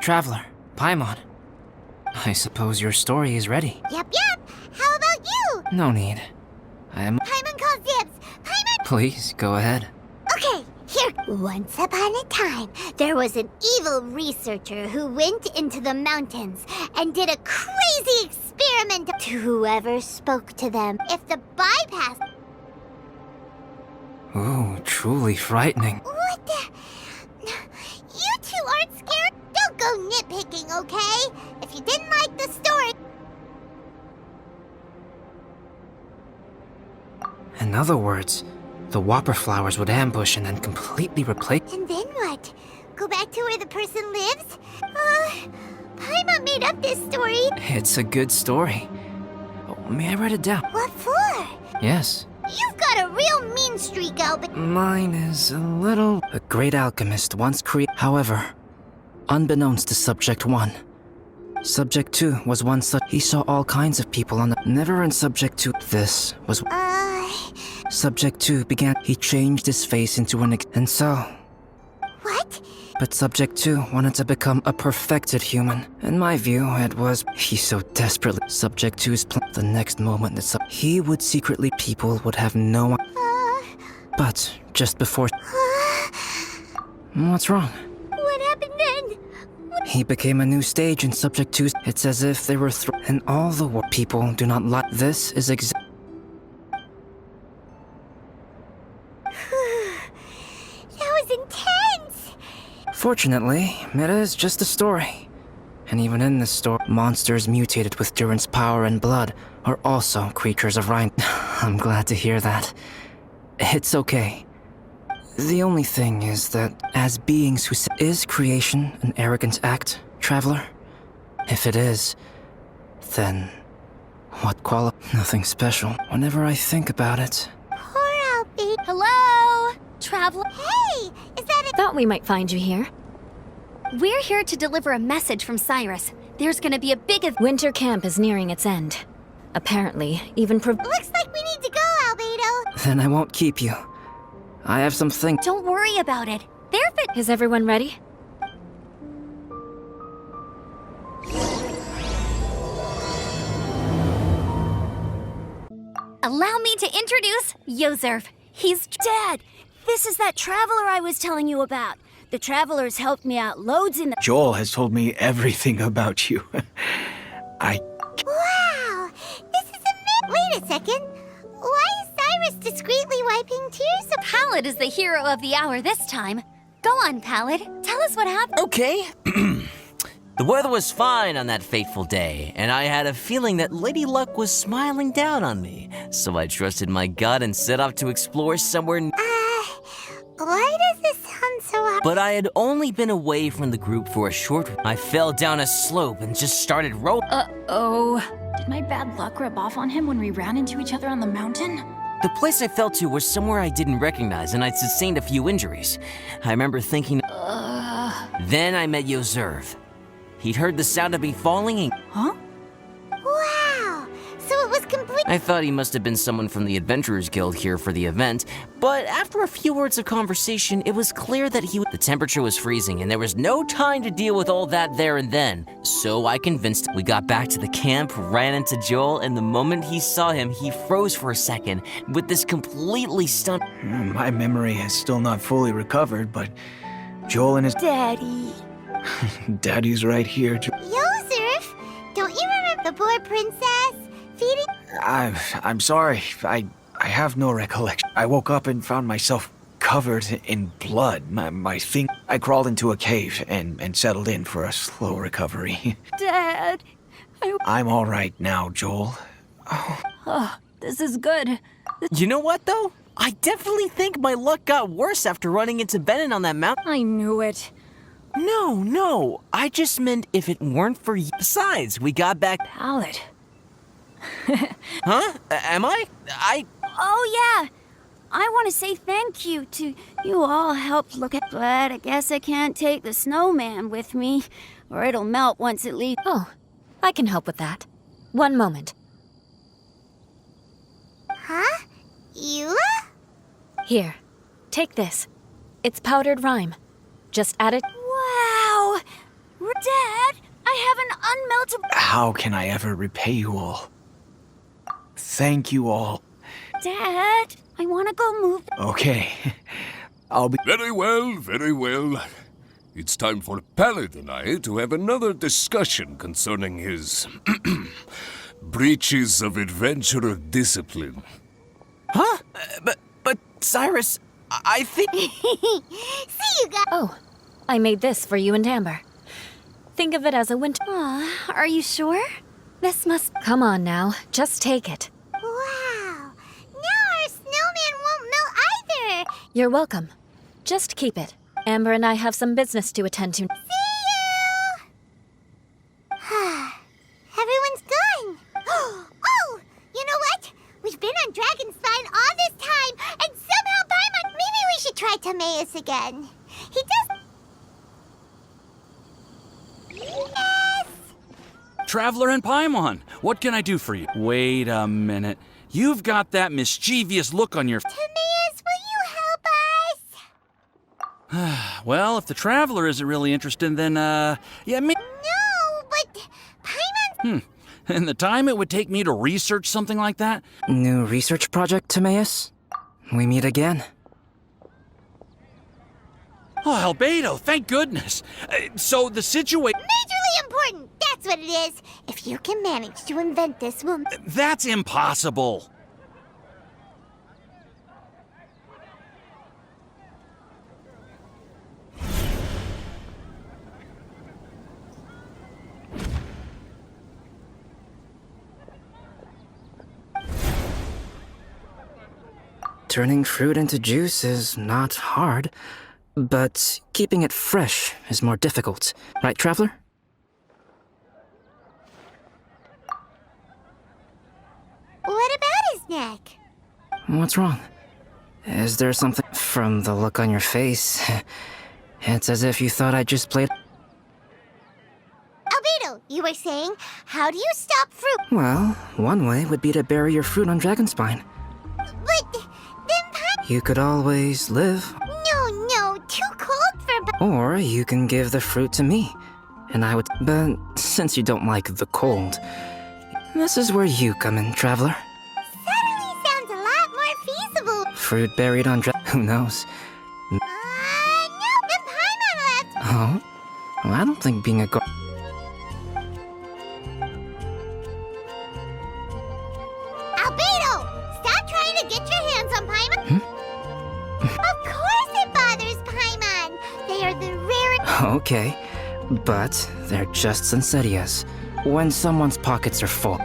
Traveler, Paimon. I suppose your story is ready. Yep. How about you? No need. I am... Paimon calls dibs. Paimon... Please, go ahead. Okay, here. Once upon a time, there was an evil researcher who went into the mountains and did a crazy experiment to whoever spoke to them. If the bypass... Ooh, truly frightening. What the... You two aren't scared? Don't go nitpicking, okay? If you didn't like the story... In other words, the Whopper flowers would ambush and then completely replace... And then what? Go back to where the person lives? Paimon made up this story. It's a good story. Oh, may I write it down? What for? Yes. You've got a real mean streak, Albert. Mine is a little... A great alchemist once created... However, unbeknownst to Subject 1, Subject 2 was one such... He saw all kinds of people on the... Never in Subject 2. This was... Subject 2 began... He changed his face into an... And so... What? But Subject 2 wanted to become a perfected human. In my view, it was... He so desperately... Subject 2's plan... The next moment that he would secretly... People would have no... But, just before... What's wrong? What happened then? He became a new stage in Subject 2's... It's as if they were and all the people do not like... This is exactly... That was intense! Fortunately, it is just a story. And even in this story, monsters mutated with Duran's power and blood are also creatures of Rhyme. I'm glad to hear that. It's okay. The only thing is that, as beings who is creation an arrogant act, Traveler? If it is, then what Nothing special. Whenever I think about it. Poor Albie. Hello? Traveler? Hey! Is that it? Thought we might find you here. We're here to deliver a message from Cyrus. There's gonna be a big winter camp is nearing its end. Apparently, even Looks like we need to go, Albedo. Then I won't keep you. I have something. Don't worry about it. They're fit. Is everyone ready? Allow me to introduce Yozerv. He's... Dad, this is that traveler I was telling you about. The traveler's helped me out loads in the... Joel has told me everything about you. Wow! This is amazing. Wait a second. Why is Cyrus discreetly wiping tears of... Pallid is the hero of the hour this time. Go on, Pallid. Tell us what happened. Okay. The weather was fine on that fateful day, and I had a feeling that Lady Luck was smiling down on me. So I trusted my gut and set off to explore somewhere... Why does this sound so hard? But I had only been away from the group for a short... I fell down a slope and just started rolling. Uh-oh. Did my bad luck rub off on him when we ran into each other on the mountain? The place I fell to was somewhere I didn't recognize, and I'd sustained a few injuries. I remember thinking... Then I met Yozerv. He'd heard the sound of me falling and... Huh? Wow! So it was complete... I thought he must have been someone from the Adventurers Guild here for the event, but after a few words of conversation, it was clear that the temperature was freezing and there was no time to deal with all that there and then. So I convinced him. We got back to the camp, ran into Joel, and the moment he saw him, he froze for a second with this completely stunned... My memory has still not fully recovered, but Joel and his... Daddy. Daddy's right here. Yozerf, don't you remember the poor princess? Feeding... I'm sorry. I have no recollection. I woke up and found myself covered in blood. My thing... I crawled into a cave and settled in for a slow recovery. Dad. I'm all right now, Joel. Oh, this is good. You know what, though? I definitely think my luck got worse after running into Benin on that mountain. I knew it. No. I just meant if it weren't for you. Besides, we got back... Pallid. Huh? Am I? Oh, yeah. I want to say thank you to you all helped look at... But I guess I can't take the snowman with me, or it'll melt once it leaves. Oh, I can help with that. One moment. Huh? Eula? Here, take this. It's powdered rhyme. Just add it... Wow! unmeltable. How can I ever repay you all? Thank you all. Dad, I want to go move. Okay. I'll be. Very well, very well. It's time for Pallet and I to have another discussion concerning his breaches of adventurer discipline. Huh? But Cyrus, I think. See you guys. Oh, I made this for you and Amber. Think of it as a winter. Aw, are you sure? This must. Come on now, just take it. Wow. Now our snowman won't melt either. You're welcome. Just keep it. Amber and I have some business to attend to. See you! Everyone's gone. Oh, you know what? We've been on Dragon Spine all this time, and somehow Paimon. Maybe we should try Timaeus again. He does. Yes. Traveler and Paimon, what can I do for you? Wait a minute. You've got that mischievous look on your... Timaeus, will you help us? Well, if the Traveler isn't really interested, then, yeah, me... No, but Paimon. And the time it would take me to research something like that? New research project, Timaeus? We meet again. Oh, Albedo, thank goodness. So the situation... Majorly important. That's what it is. If you can manage to invent this, we'll. That's impossible. Turning fruit into juice is not hard, but keeping it fresh is more difficult. Right, Traveler? What about his neck? What's wrong? Is there something... From the look on your face, it's as if you thought I just played... Albedo, you were saying, how do you stop fruit? Well, one way would be to bury your fruit on Dragonspine. But then You could always live, No, too cold for. or you can give the fruit to me, and I would... But since you don't like the cold, this is where you come in, Traveler. Suddenly sounds a lot more feasible. Fruit buried on Who knows? No, then Paimon left. Oh? Well, I don't think being a Albedo, stop trying to get your hands on Paimon. Of course it bothers Paimon. They are the rarest. Okay, but they're just Sensetias. When someone's pockets are full.